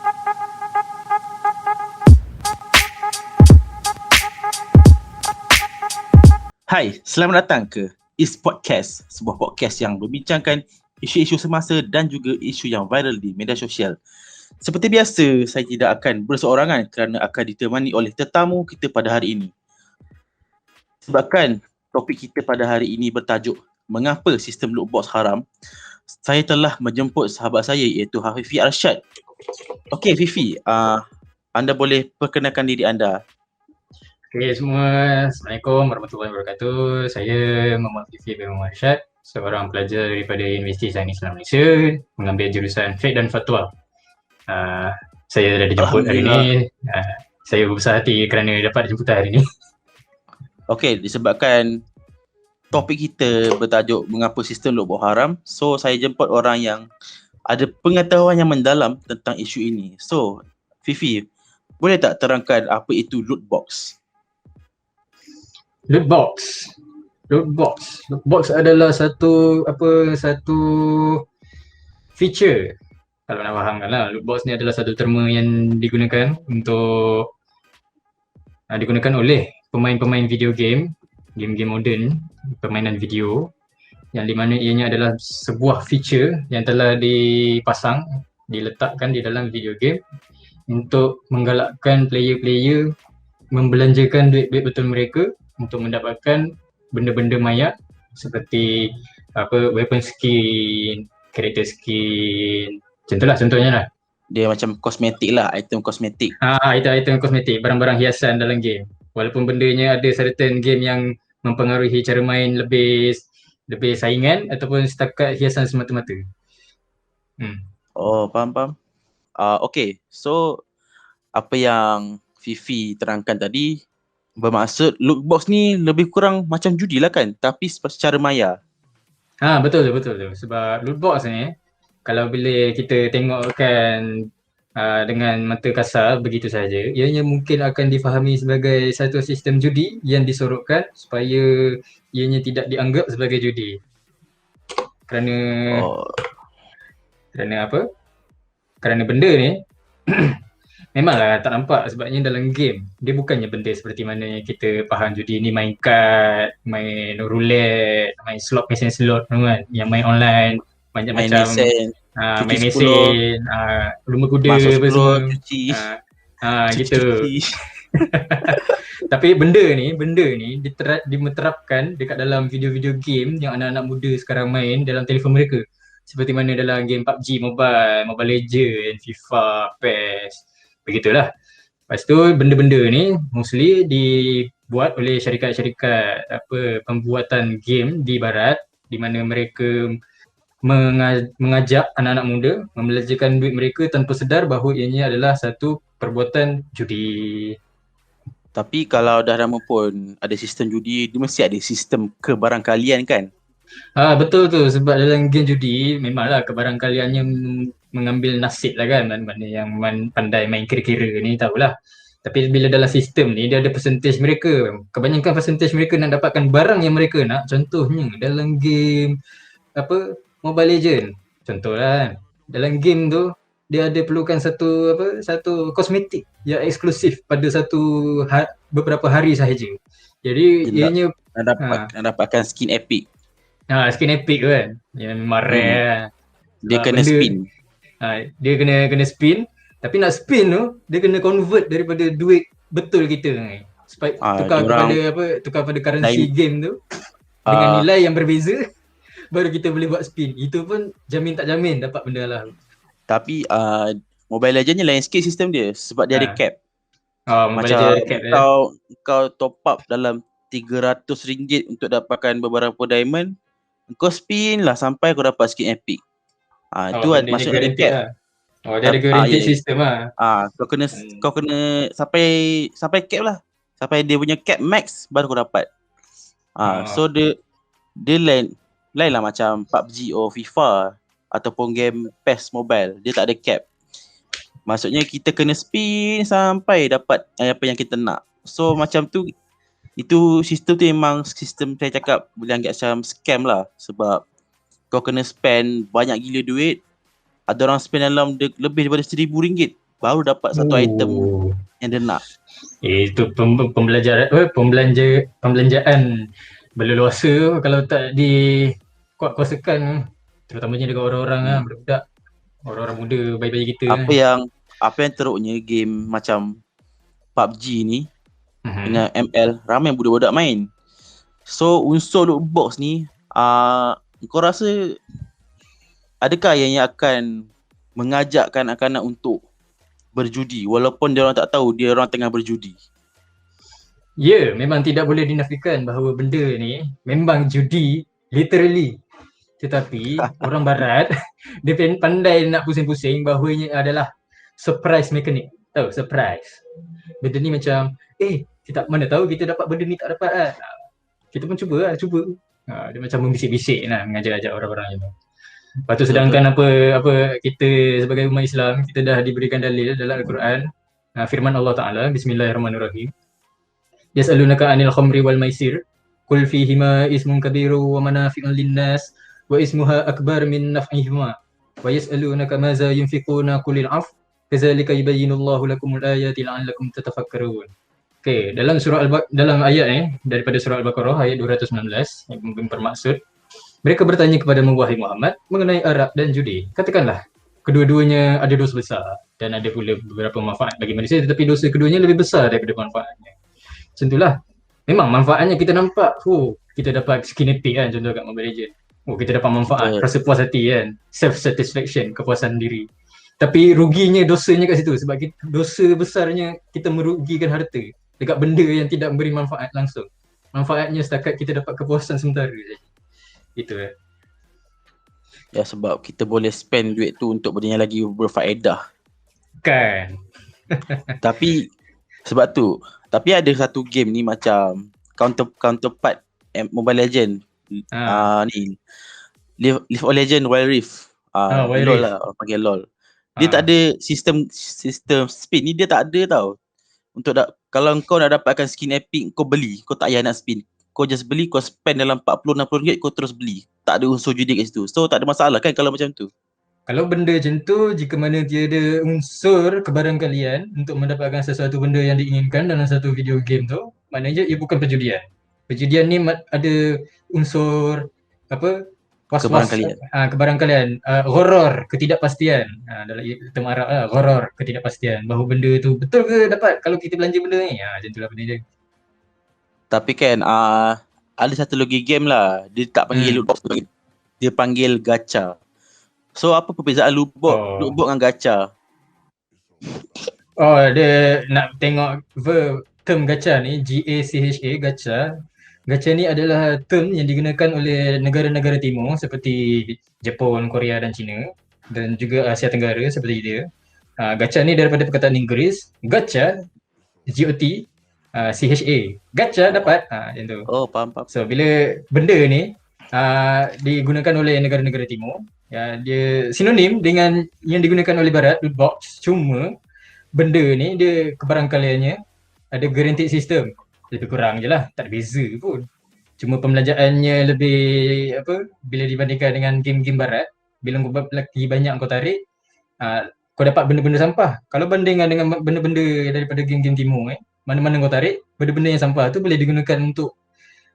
Hai, selamat datang ke Is Podcast, sebuah podcast yang berbincangkan isu-isu semasa dan juga isu yang viral di media sosial. Seperti biasa, saya tidak akan berseorangan kerana akan ditemani oleh tetamu kita pada hari ini. Sebabkan topik kita pada hari ini bertajuk Mengapa Sistem Lootbox Haram, saya telah menjemput sahabat saya iaitu Fifi Arsyad. Okey Fifi, anda boleh perkenalkan diri anda. Okay semua, Assalamualaikum warahmatullahi wabarakatuh. Saya Muhammad Fifi bin Arsyad, seorang pelajar daripada Universiti Sains Islam Malaysia, mengambil jurusan Fiqh dan Fatwa. Saya dah dijemput hari ini. Saya berbesar hati kerana dapat jemputan hari ini. Okey, disebabkan topik kita bertajuk Mengapa Sistem Lootbox Haram, so saya jemput orang yang ada pengetahuan yang mendalam tentang isu ini. So, Fifi, boleh tak terangkan apa itu lootbox? Lootbox adalah satu feature, kalau nak fahamkan lah. Lootbox ni adalah satu terma yang digunakan oleh pemain-pemain video game moden, permainan video, yang di mana ianya adalah sebuah feature yang telah diletakkan di dalam video game untuk menggalakkan player-player membelanjakan duit-duit betul mereka untuk mendapatkan benda-benda maya seperti weapon skin, character skin, contohnya lah. Dia macam kosmetik lah, item kosmetik. Item kosmetik, barang-barang hiasan dalam game. Walaupun bendanya ada certain game yang mempengaruhi cara main lebih saingan ataupun setakat hiasan semata-mata. Oh, faham. Okay, so apa yang Fifi terangkan tadi bermaksud lootbox ni lebih kurang macam judi lah kan, tapi secara maya. Betul. Sebab lootbox ni, kalau bila kita tengokkan dengan mata kasar begitu saja, ianya mungkin akan difahami sebagai satu sistem judi yang disorokkan supaya ianya tidak dianggap sebagai judi. Kerana benda ni memanglah tak nampak, sebabnya dalam game dia bukannya benda seperti mana kita faham judi ni, main kad, main roulette, main slot, mesin slot kan, yang main online macam-macam, main mesin, lumba kuda apa semua, cuci gitu. Tapi benda ni diterapkan dekat dalam video-video game yang anak-anak muda sekarang main dalam telefon mereka, seperti mana dalam game PUBG Mobile Legends, FIFA, PES, begitulah. Lepas tu benda-benda ni mostly dibuat oleh syarikat-syarikat pembuatan game di barat, di mana mereka mengajak anak-anak muda membelanjakan duit mereka tanpa sedar bahawa ianya adalah satu perbuatan judi. Tapi kalau dah lama pun ada sistem judi, dia mesti ada sistem kebarangkalian kan? Betul tu, sebab dalam game judi memanglah kebarangkaliannya mengambil nasib lah kan. Mana yang pandai main kira-kira ni tahulah. Tapi bila dalam sistem ni dia ada percentage mereka. Kebanyakan percentage mereka nak dapatkan barang yang mereka nak. Contohnya dalam game Mobile Legends, contohlah, dalam game tu dia ada perlukan satu kosmetik yang eksklusif pada beberapa hari sahaja. Jadi ianya nak dapatkan skin epic. Skin epic tu kan, yang memang rare lah. Dia kena spin. Dia kena spin, tapi nak spin tu dia kena convert daripada duit betul kita ni, supaya tukar pada currency game tu dengan nilai yang berbeza, baru kita boleh buat spin. Itu pun tak jamin dapat benda lah. Tapi Mobile Legends ni lain sikit sistem dia, sebab dia ada cap. Macam kau top up dalam RM300 untuk dapatkan beberapa diamond, kau spin lah sampai kau dapat skin epic. Itu maksudnya ada cap. Dia ada guaranteed system lah. Kau kena sampai cap lah. Sampai dia punya cap max baru kau dapat. So dia lain lah macam PUBG atau FIFA ataupun game PES Mobile. Dia tak ada cap. Maksudnya kita kena spin sampai dapat apa yang kita nak. So macam tu, itu sistem tu memang sistem saya cakap boleh anggap macam scam lah. Sebab kau kena spend banyak gila duit. Ada orang spend dalam lebih daripada RM1,000 baru dapat satu item yang dia nak. Itu pembelanjaan berleluasa kalau tak dikuat-kuasakan, terutamanya dengan orang-orang budak-budak, orang-orang muda, bayi-bayi kita. Apa yang teruknya game macam PUBG ni dengan ML, ramai budak-budak main. So unsur loot box ni, kau rasa adakah yang akan mengajak kanak-kanak untuk berjudi walaupun dia orang tak tahu dia orang tengah berjudi? Ya, memang tidak boleh dinafikan bahawa benda ni memang judi literally. Tetapi orang barat dia pandai nak pusing-pusing bahawa ini adalah surprise mechanic. Tahu, surprise. Benda ni macam, kita mana tahu kita dapat benda ni tak dapat kan. Kita pun cuba. Dia macam membisik-bisik lah, mengajar-ajar orang-orang itu. Lepas tu sedangkan apa kita sebagai umat Islam, kita dah diberikan dalil dalam Al-Quran. Firman Allah Ta'ala, Bismillahirrahmanirrahim. Yas'alunaka 'anil khamri wal maisir, qul fihima ismun kabiru wa manafi'un linnas wa ismuha akbar min naf'ihima. Wa yas'alunaka maza yunfiquna qulil 'af, kadzalika yubayyinullahu lakumul ayati la'allakum tatafakkarun. Okey, dalam ayat daripada surah Al-Baqarah ayat 219 yang bermaksud, mereka bertanya kepada wahai Muhammad mengenai arak dan judi. Katakanlah, kedua-duanya ada dosa besar dan ada pula beberapa manfaat bagi manusia, tetapi dosa keduanya lebih besar daripada manfaatnya. Macam itulah. Memang manfaatnya kita nampak, kita dapat skin epic kan, contoh kat Mobile Legends. Kita dapat manfaat, rasa puas hati kan, self-satisfaction, kepuasan diri. Tapi ruginya, dosanya kat situ, sebab dosa besarnya kita merugikan harta dekat benda yang tidak memberi manfaat langsung. Manfaatnya setakat kita dapat kepuasan sementara saja. Itu Ya, sebab kita boleh spend duit tu untuk benda yang lagi berfaedah. Kan. Tapi ada satu game ni macam counterpart Mobile Legend. Ni League of Legends Wild Rift. LOL lah, orang panggil LOL. Dia tak ada sistem spin ni, dia tak ada tau. Kalau kau nak dapatkan skin epic, kau beli, kau tak payah nak spin. Kau just beli, kau spend dalam 40-60 ringgit, kau terus beli. Tak ada unsur judi kat situ. So tak ada masalah kan kalau macam tu. Kalau benda macam tu, jika mana tiada unsur kebarangkalian untuk mendapatkan sesuatu benda yang diinginkan dalam satu video game tu, maknanya ia bukan perjudian. Perjudian ni ada unsur was-was, kebarangkalian, ghoror, ketidakpastian. Dalam term Arab lah, ghoror, ketidakpastian. Bahawa benda tu betul ke dapat kalau kita belanja benda ni. Macam itulah benda dia. Tapi kan ada satu lagi game lah, dia tak panggil loot box, dia panggil gacha. So apa perbezaan loot box dengan gacha? Dia nak tengok term gacha ni, G-A-C-H-A, gacha. Gacha ni adalah term yang digunakan oleh negara-negara timur seperti Jepun, Korea dan China, dan juga Asia Tenggara seperti dia. Gacha ni daripada perkataan Inggeris, gacha, G-O-T, C-H-A, gacha dapat, macam tu. Faham. So bila benda ni digunakan oleh negara-negara timur, dia sinonim dengan yang digunakan oleh barat, loot box. Cuma benda ni dia kebarangkaliannya ada guaranteed system. Lebih kurang je lah, tak ada beza pun. Cuma pembelanjaannya lebih bila dibandingkan dengan game-game barat, bila lagi banyak kau tarik, kau dapat benda-benda sampah. Kalau bandingkan dengan benda-benda daripada game-game timur, mana-mana kau tarik, benda-benda yang sampah tu boleh digunakan untuk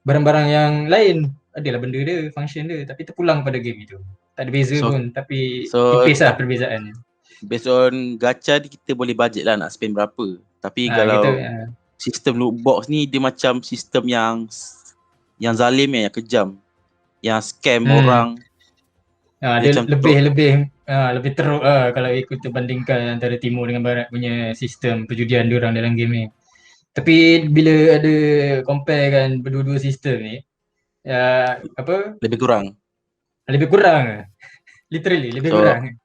barang-barang yang lain. Adalah benda dia, function dia, tapi terpulang pada game itu. Tak ada beza pun, tapi tipis lah perbezaan. Based on gacha ni kita boleh budget lah nak spend berapa. Tapi kalau sistem loot box ni dia macam sistem yang zalim yang kejam, yang scam orang. Dia lebih teruk lah kalau ikut bandingkan antara timur dengan barat punya sistem perjudian diorang dalam game ni. Tapi bila ada compare kan berdua-dua sistem ni, lebih kurang. Literally lebih kurang.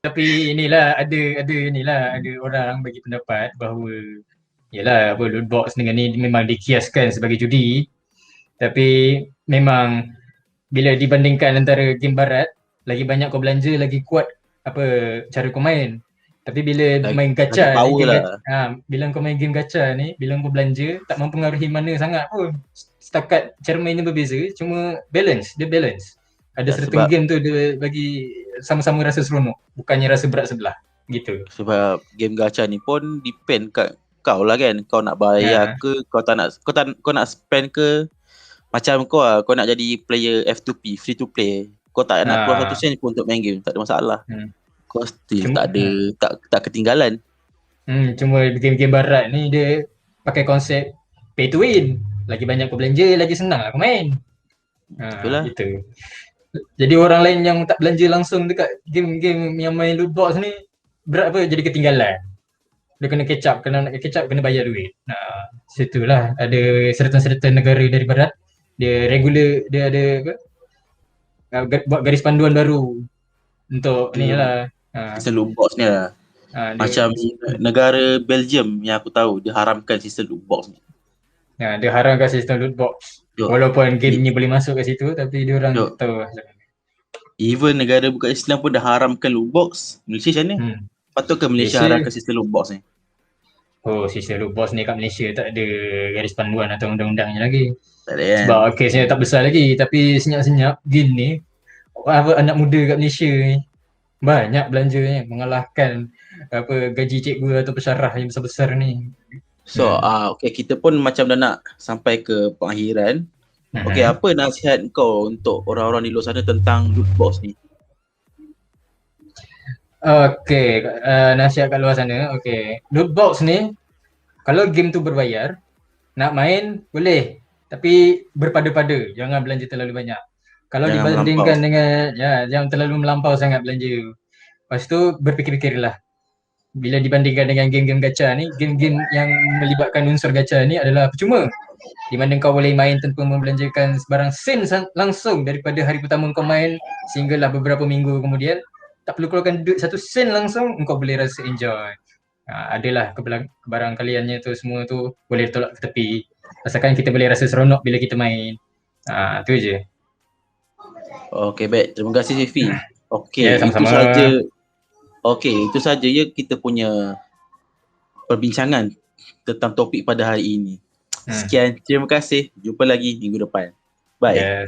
Tapi ada orang bagi pendapat bahawa loot box dengan ni memang dikiaskan sebagai judi. Tapi memang bila dibandingkan antara game barat, lagi banyak kau belanja, lagi kuat cara kau main. Tapi bila main gacha ni, bila kau main game gacha ni, bila kau belanja tak mempengaruhi mana sangat pun. Setakat cara mainnya berbeza, cuma dia balance. Ada certain game tu dia bagi sama-sama rasa seronok, bukannya rasa berat sebelah. gitu. Sebab game gacha ni pun depend kat kau lah kan. Kau nak bayar ke, kau kau nak spend ke. Macam kau nak jadi player F2P, free to play. Kau tak nak keluar 1 sen pun untuk main game, tak ada masalah. Kau still tak ketinggalan. Cuma game-game barat ni dia pakai konsep pay to win. Lagi banyak kau belanja, lagi senang aku main. Itulah. Gitu. Jadi orang lain yang tak belanja langsung dekat game-game yang main loot box ni berat apa jadi ketinggalan. Dia kena catch up, nak catch up kena bayar duit. Situlah ada certain negara dari barat dia regular, dia ada buat garis panduan baru untuk ni lah. Sistem loot box ni lah. Macam negara Belgium yang aku tahu dia haramkan sistem loot box ni. Dia haramkan sistem loot box. Walaupun game ni boleh masuk kat situ tapi dia orang tahu. Even negara bukan Islam pun dah haramkan loot box. Malaysia macam ni? Patutkah Malaysia haramkan sistem loot box ni? Oh, sistem loot box ni kat Malaysia tak ada garis panduan atau undang-undangnya lagi. Tak ada kan? Sebab kesnya tak besar lagi. Tapi senyap-senyap game ni anak muda kat Malaysia ni banyak belanjanya, mengalahkan gaji cikgu atau pesyarah yang besar-besar ni. So, okay, kita pun macam dah nak sampai ke pengakhiran. Okay, apa nasihat kau untuk orang-orang di luar sana tentang loot box ni? Okay, nasihat kat luar sana. Okay, loot box ni, kalau game tu berbayar, nak main boleh. Tapi berpada-pada, jangan belanja terlalu banyak. Kalau jangan dibandingkan dengan, jangan terlalu melampau sangat belanja. Lepas tu, berfikir-fikirlah. Bila dibandingkan dengan game-game gacha ni, game-game yang melibatkan unsur gacha ni adalah percuma. Di mana kau boleh main tanpa membelanjakan sebarang sen langsung daripada hari pertama kau main sehinggalah beberapa minggu kemudian. Tak perlu keluarkan duit 1 sen langsung, kau boleh rasa enjoy. Adalah kebarangkaliannya tu semua tu boleh tolak ke tepi. Asalkan kita boleh rasa seronok bila kita main. Tu je. Okay, baik. Terima kasih Sifi. Okay, sama-sama. Itu saja. Okay, itu saja ya kita punya perbincangan tentang topik pada hari ini. Sekian, terima kasih. Jumpa lagi minggu depan. Bye.